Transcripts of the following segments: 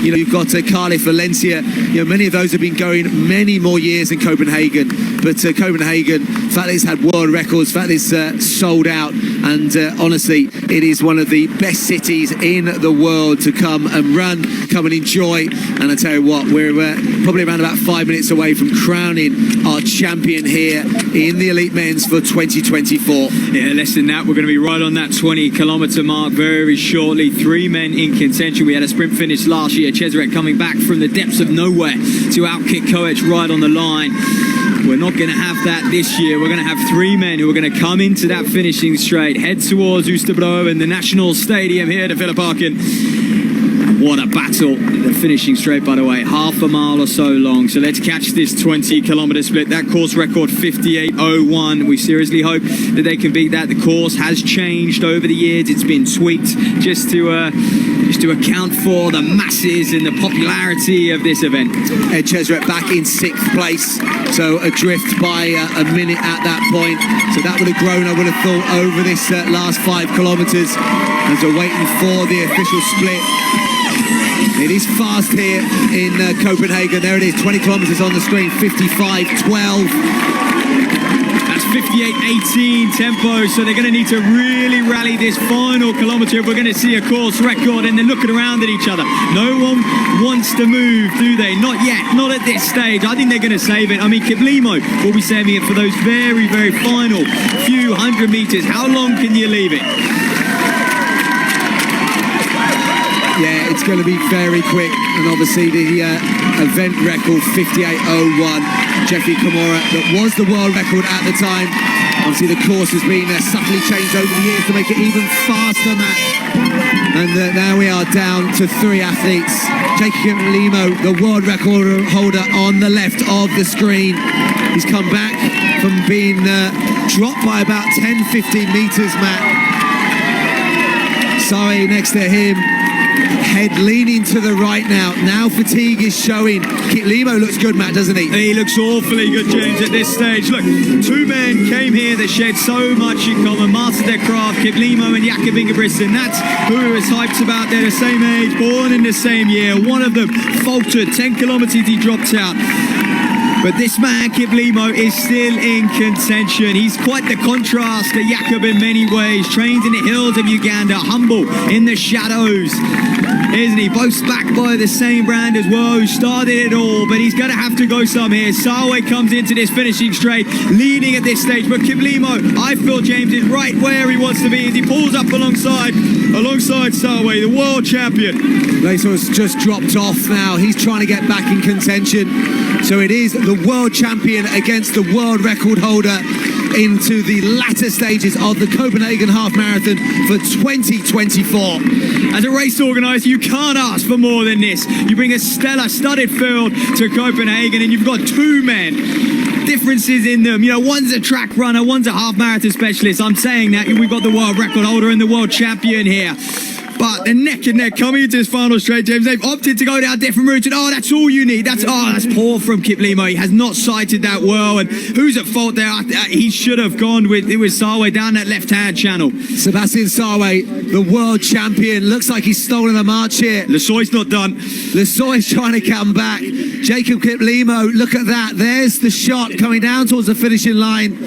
You know, you've got Cardiff, Valencia. You know, many of those have been going many more years in Copenhagen. But Copenhagen, the fact that it's had world records, the fact that it's sold out, and honestly, it is one of the best cities in the world to come and run, come and enjoy. And I tell you what, we're probably around about 5 minutes away from crowning our champion here in the Elite Men's for 2024. Yeah, less than that, we're going to be right on that 20-kilometre mark very shortly. 3 men in contention. We had a sprint finish last year. Cesarek coming back from the depths of nowhere to outkick Koech right on the line. We're not going to have that this year. We're going to have 3 men who are going to come into that finishing straight, head towards Oosterbro and the National Stadium here to Philipparken. What a battle. The finishing straight, by the way, half a mile or so long. So let's catch this 20-kilometre split. That course record 58.01. We seriously hope that they can beat that. The course has changed over the years. It's been tweaked just to account for the masses and the popularity of this event. Ed Cesarek back in 6th place, so adrift by a minute at that point. So that would have grown, I would have thought, over this last 5 kilometres as we're waiting for the official split. It is fast here in Copenhagen. There it is, 20 kilometres on the screen, 55.12. That's 58.18 tempo, so they're going to need to really rally this final kilometre if we're going to see a course record. And they're looking around at each other. No one wants to move, do they? Not yet, not at this stage. I think they're going to save it. I mean, Kiplimo will be saving it for those very, very final few hundred metres. How long can you leave it? Yeah, it's going to be very quick, and obviously the event record 58.01. Jeffrey Kimura, that was the world record at the time. Obviously the course has been subtly changed over the years to make it even faster, Matt. And now we are down to 3 athletes. Jacob Limo, the world record holder, on the left of the screen. He's come back from being dropped by about 10-15 metres, Matt. Sorry, next to him. Head leaning to the right now. Now fatigue is showing. Kiplimo looks good, Matt, doesn't he? He looks awfully good, James, at this stage. Look, 2 men came here that shared so much in common. Mastered their craft, Kiplimo and Jakob Ingebrigtsen. That's who he was hyped about. They're the same age, born in the same year. One of them faltered. 10 kilometres he dropped out. But this man, Kiplimo, is still in contention. He's quite the contrast to Jakob in many ways. Trained in the hills of Uganda, humble in the shadows, isn't he? Both backed by the same brand as well, who started it all. But he's going to have to go some here. Sarwe comes into this finishing straight, leading at this stage. But Kiplimo, I feel, James, is right where he wants to be as he pulls up alongside Sarwe, the world champion. Lasor's just dropped off now. He's trying to get back in contention. So it is the world champion against the world record holder into the latter stages of the Copenhagen Half Marathon for 2024. As a race organiser, you can't ask for more than this. You bring a stellar, studded field to Copenhagen and you've got 2 men. Differences in them, you know, one's a track runner, one's a half marathon specialist. I'm saying that we've got the world record holder and the world champion here. But they're neck and neck coming into this final straight, James. They've opted to go down different routes, and that's all you need. That's poor from Kiplimo. He has not sighted that well, and who's at fault there? He should have gone with Sarwe down that left-hand channel. Sebastian Sarwe, the world champion. Looks like he's stolen the march here. Lesoy's not done. Lesoy's trying to come back. Jacob Kiplimo, look at that. There's the shot coming down towards the finishing line.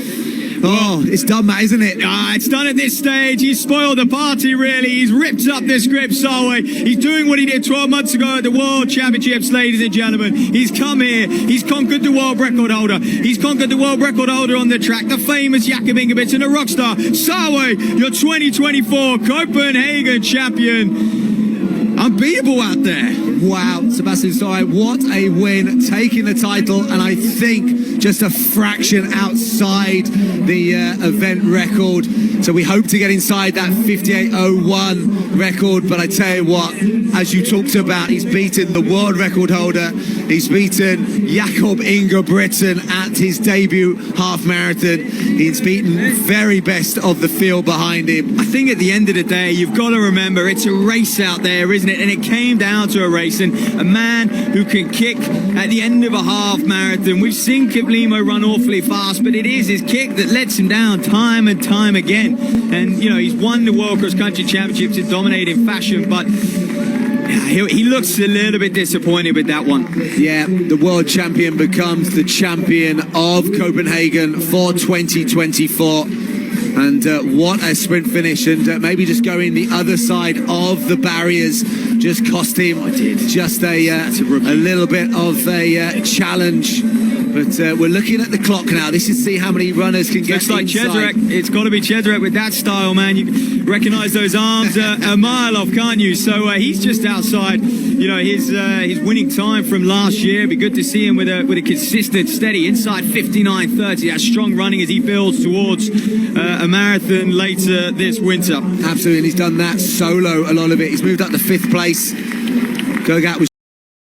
Oh, it's done, Matt, isn't it? It's done at this stage. He's spoiled the party, really. He's ripped up this grip, Sarwe. He's doing what he did 12 months ago at the World Championships, ladies and gentlemen. He's come here. He's conquered the world record holder. He's conquered the world record holder on the track, the famous Jakob Ingebrigtsen, a rock star. Sarwe, your 2024 Copenhagen champion. Unbeatable out there. Wow, Sebastian Sarwe, what a win, taking the title, and I think just a fraction outside the event record. So we hope to get inside that 58.01 record, but I tell you what, as you talked about, he's beaten the world record holder. He's beaten Jakob Ingebrigtsen at his debut half marathon. He's beaten very best of the field behind him. I think at the end of the day, you've got to remember it's a race out there, isn't it? And it came down to a race, and a man who can kick at the end of a half marathon. We've seen Kiplimo run awfully fast, but it is his kick that lets him down time and time again. And, you know, he's won the World Cross Country Championships in dominating fashion, but He looks a little bit disappointed with that one. Yeah, the world champion becomes the champion of Copenhagen for 2024. And what a sprint finish, and maybe just going the other side of the barriers just cost him just a little bit of a challenge. But we're looking at the clock now. This is see how many runners can get inside. Looks like Chedrek. It's got to be Chedrek with that style, man. You recognise those arms a mile off, can't you? So he's just outside, you know, his winning time from last year. It'd be good to see him with a consistent, steady inside 59.30. That strong running as he builds towards a marathon later this winter. Absolutely, and he's done that solo, a lot of it. He's moved up to 5th place. Gergat was